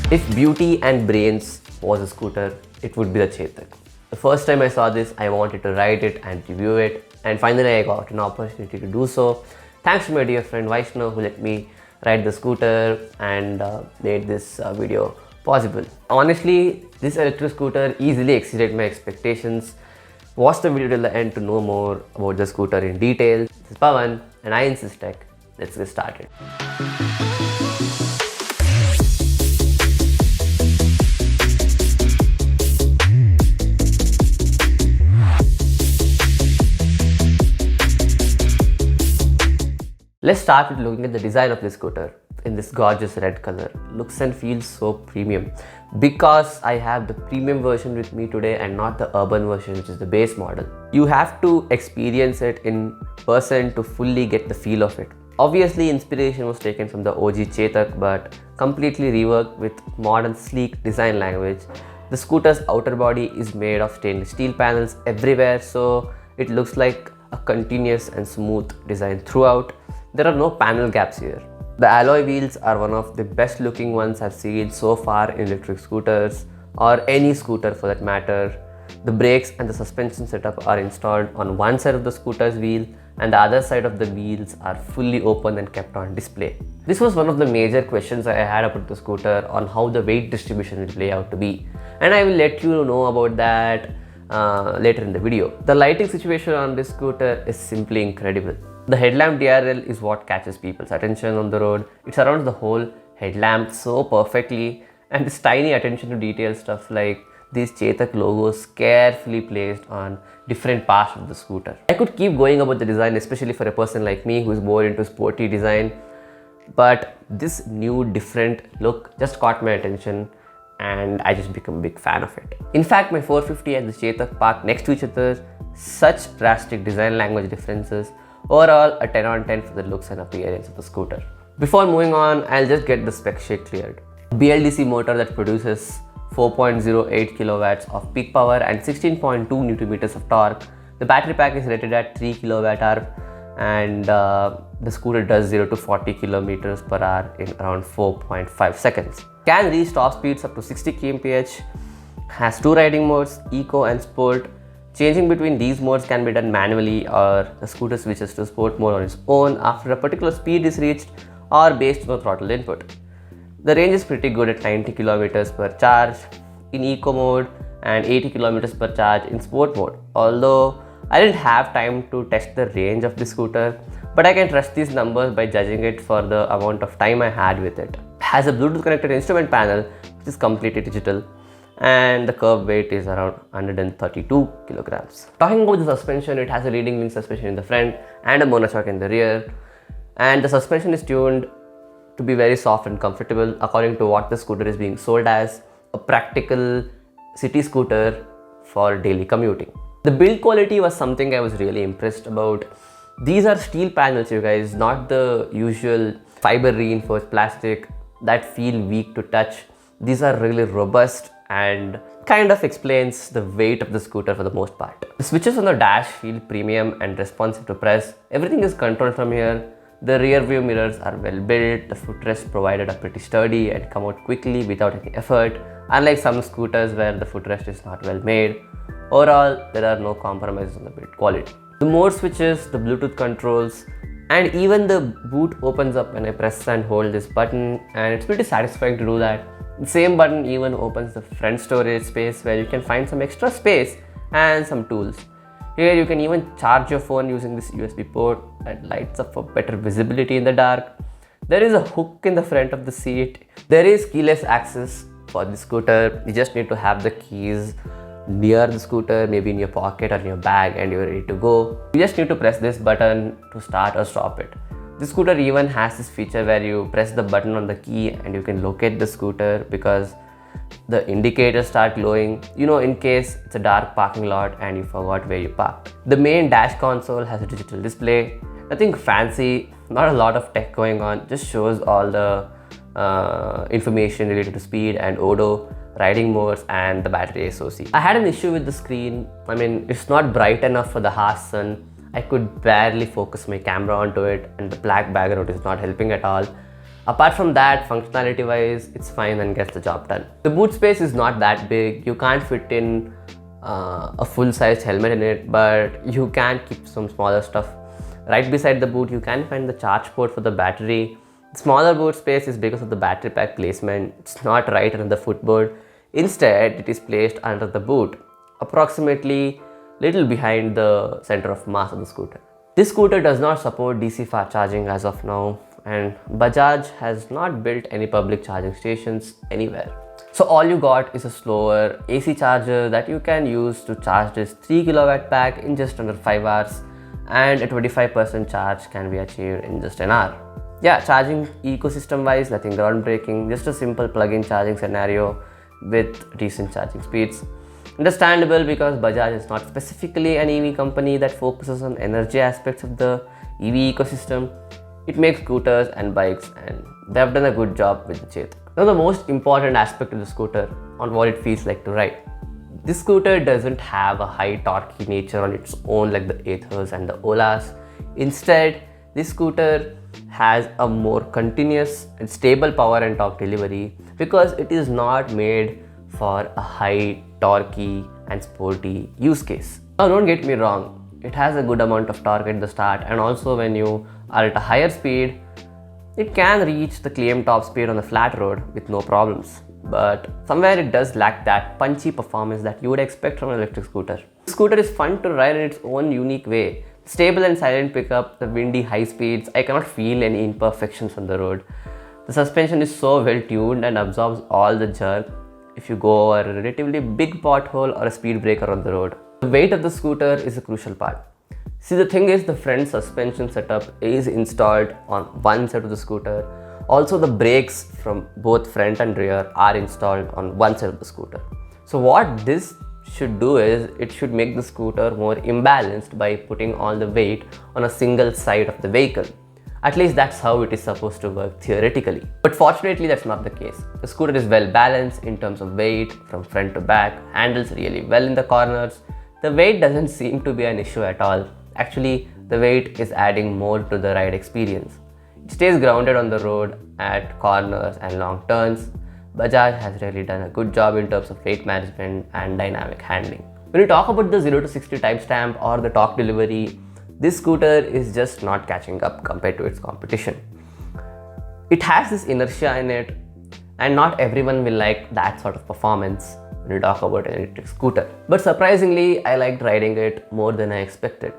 If beauty and brains was a scooter, it would be the Chetak. The first time I saw this, I wanted to ride it and review it, and finally I got an opportunity to do so. Thanks to my dear friend Vaishnav who let me ride the scooter and made this video possible. Honestly, this electric scooter easily exceeded my expectations. Watch the video till the end to know more about the scooter in detail. This is Pawan and I insist tech. Let's get started. Let's start with looking at the design of this scooter in this gorgeous red color. Looks and feels so premium because I have the premium version with me today and not the urban version, which is the base model. You have to experience it in person to fully get the feel of it. Obviously, inspiration was taken from the OG Chetak but completely reworked with modern sleek design language. The scooter's outer body is made of stainless steel panels everywhere, so it looks like a continuous and smooth design throughout. There are no panel gaps here. The alloy wheels are one of the best looking ones I've seen so far in electric scooters or any scooter for that matter. The brakes and the suspension setup are installed on one side of the scooter's wheel and the other side of the wheels are fully open and kept on display. This was one of the major questions I had about the scooter on how the weight distribution will play out to be, and I will let you know about that later in the video. The lighting situation on this scooter is simply incredible. The headlamp DRL is what catches people's attention on the road. It surrounds the whole headlamp so perfectly, and this tiny attention to detail stuff like these Chetak logos carefully placed on different parts of the scooter. I could keep going about the design, especially for a person like me who is more into sporty design, but this new different look just caught my attention and I just became a big fan of it. In fact, my 450 and the Chetak parked next to each other, such drastic design language differences. Overall, a 10 on 10 for the looks and appearance of the scooter. Before moving on, I'll just get the spec sheet cleared. BLDC motor that produces 4.08 kilowatts of peak power and 16.2 Newton meters of torque. The battery pack is rated at 3 kilowatt hour and the scooter does 0 to 40 kilometers per hour in around 4.5 seconds. Can reach top speeds up to 60 kmph, has two riding modes, Eco and Sport. Changing between these modes can be done manually or the scooter switches to sport mode on its own after a particular speed is reached or based on the throttle input. The range is pretty good at 90 km per charge in Eco mode and 80 km per charge in sport mode. Although I didn't have time to test the range of the scooter, but I can trust these numbers by judging it for the amount of time I had with it. It has a Bluetooth connected instrument panel which is completely digital, and the curb weight is around 132 kilograms. Talking about the suspension, it has a leading link suspension in the front and a monoshock in the rear, and the suspension is tuned to be very soft and comfortable according to what the scooter is being sold as, a practical city scooter for daily commuting. The build quality was something I was really impressed about. These are steel panels, you guys, not the usual fiber reinforced plastic that feel weak to touch. These are really robust and kind of explains the weight of the scooter for the most part. The switches on the dash feel premium and responsive to press. Everything is controlled from here. The rear view mirrors are well built. The footrests provided are pretty sturdy and come out quickly without any effort, unlike some scooters where the footrest is not well made. Overall, there are no compromises on the build quality. The mode switches, the Bluetooth controls, and even the boot opens up when I press and hold this button, and it's pretty satisfying to do that. The same button even opens the front storage space where you can find some extra space and some tools. Here you can even charge your phone using this USB port that lights up for better visibility in the dark. There is a hook in the front of the seat. There is keyless access for the scooter. You just need to have the keys near the scooter, maybe in your pocket or in your bag, and you're ready to go. You just need to press this button to start or stop it. The scooter even has this feature where you press the button on the key and you can locate the scooter because the indicators start glowing, in case it's a dark parking lot and you forgot where you parked. The main dash console has a digital display. Nothing fancy, not a lot of tech going on, just shows all the information related to speed and odo, riding modes and the battery SoC. I had an issue with the screen. It's not bright enough for the harsh sun. I could barely focus my camera onto it and the black background is not helping at all. Apart from that, functionality wise, it's fine and gets the job done. The boot space is not that big. You can't fit in a full-sized helmet in it, but you can keep some smaller stuff. Right beside the boot, you can find the charge port for the battery. The smaller boot space is because of the battery pack placement. It's not right under the footboard. Instead, it is placed under the boot, approximately little behind the center of mass of the scooter. This scooter does not support DC fast charging as of now, and Bajaj has not built any public charging stations anywhere. So all you got is a slower AC charger that you can use to charge this 3 kW pack in just under 5 hours, and a 25% charge can be achieved in just an hour. Yeah, charging ecosystem wise, nothing groundbreaking, just a simple plug-in charging scenario with decent charging speeds. Understandable because Bajaj is not specifically an EV company that focuses on energy aspects of the EV ecosystem. It makes scooters and bikes, and they have done a good job with the Chetak. Now the most important aspect of the scooter, on what it feels like to ride. This scooter doesn't have a high torquey nature on its own like the Aethers and the Olas. Instead, this scooter has a more continuous and stable power and torque delivery because it is not made for a high torquey and sporty use case. Now don't get me wrong, it has a good amount of torque at the start, and also when you are at a higher speed, it can reach the claimed top speed on a flat road with no problems. But somewhere it does lack that punchy performance that you would expect from an electric scooter. The scooter is fun to ride in its own unique way. Stable and silent pickup, the windy high speeds, I cannot feel any imperfections on the road. The suspension is so well tuned and absorbs all the jerk if you go over a relatively big pothole or a speed breaker on the road. The weight of the scooter is a crucial part. See, the thing is, the front suspension setup is installed on one side of the scooter. Also, the brakes from both front and rear are installed on one side of the scooter. So what this should do is, it should make the scooter more imbalanced by putting all the weight on a single side of the vehicle. At least that's how it is supposed to work theoretically. But fortunately, that's not the case. The scooter is well balanced in terms of weight from front to back, handles really well in the corners. The weight doesn't seem to be an issue at all. Actually, the weight is adding more to the ride experience. It stays grounded on the road at corners and long turns. Bajaj has really done a good job in terms of weight management and dynamic handling. When you talk about the 0 to 60 timestamp or the torque delivery, this scooter is just not catching up compared to its competition. It has this inertia in it, and not everyone will like that sort of performance when you talk about an electric scooter. But surprisingly, I liked riding it more than I expected.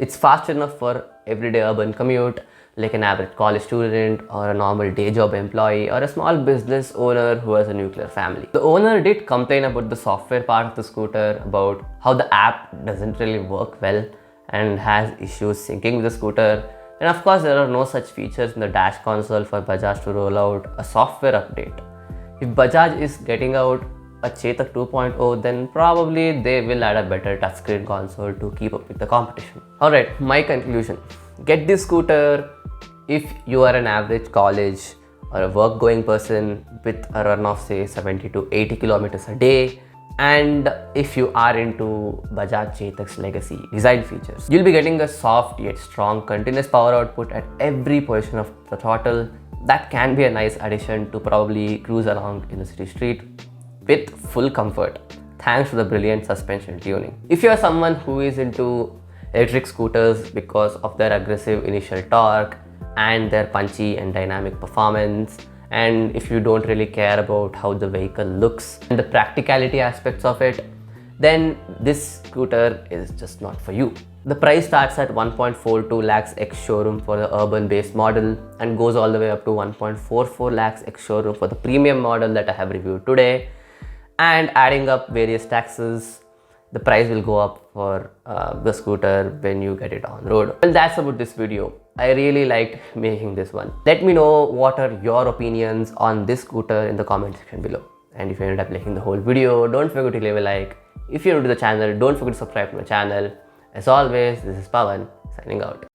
It's fast enough for everyday urban commute, like an average college student or a normal day job employee or a small business owner who has a nuclear family. The owner did complain about the software part of the scooter, about how the app doesn't really work well and has issues syncing with the scooter. And of course, there are no such features in the dash console for Bajaj to roll out a software update. If Bajaj is getting out a Chetak 2.0, then probably they will add a better touchscreen console to keep up with the competition. Alright, my conclusion. Get this scooter if you are an average college or a work going person with a run of say 70 to 80 kilometers a day, and if you are into Bajaj Chetak's legacy design features. You'll be getting a soft yet strong continuous power output at every position of the throttle. That can be a nice addition to probably cruise along in the city street with full comfort, thanks to the brilliant suspension tuning. If you are someone who is into electric scooters because of their aggressive initial torque and their punchy and dynamic performance, and if you don't really care about how the vehicle looks and the practicality aspects of it, then this scooter is just not for you. The price starts at 1.42 lakhs ex-showroom for the urban-based model and goes all the way up to 1.44 lakhs ex-showroom for the premium model that I have reviewed today. And adding up various taxes, the price will go up for the scooter when you get it on road. Well, that's about this video. I really liked making this one. Let me know what are your opinions on this scooter in the comment section below. And if you ended up liking the whole video, don't forget to leave a like. If you're new to the channel, don't forget to subscribe to my channel. As always, this is Pawan signing out.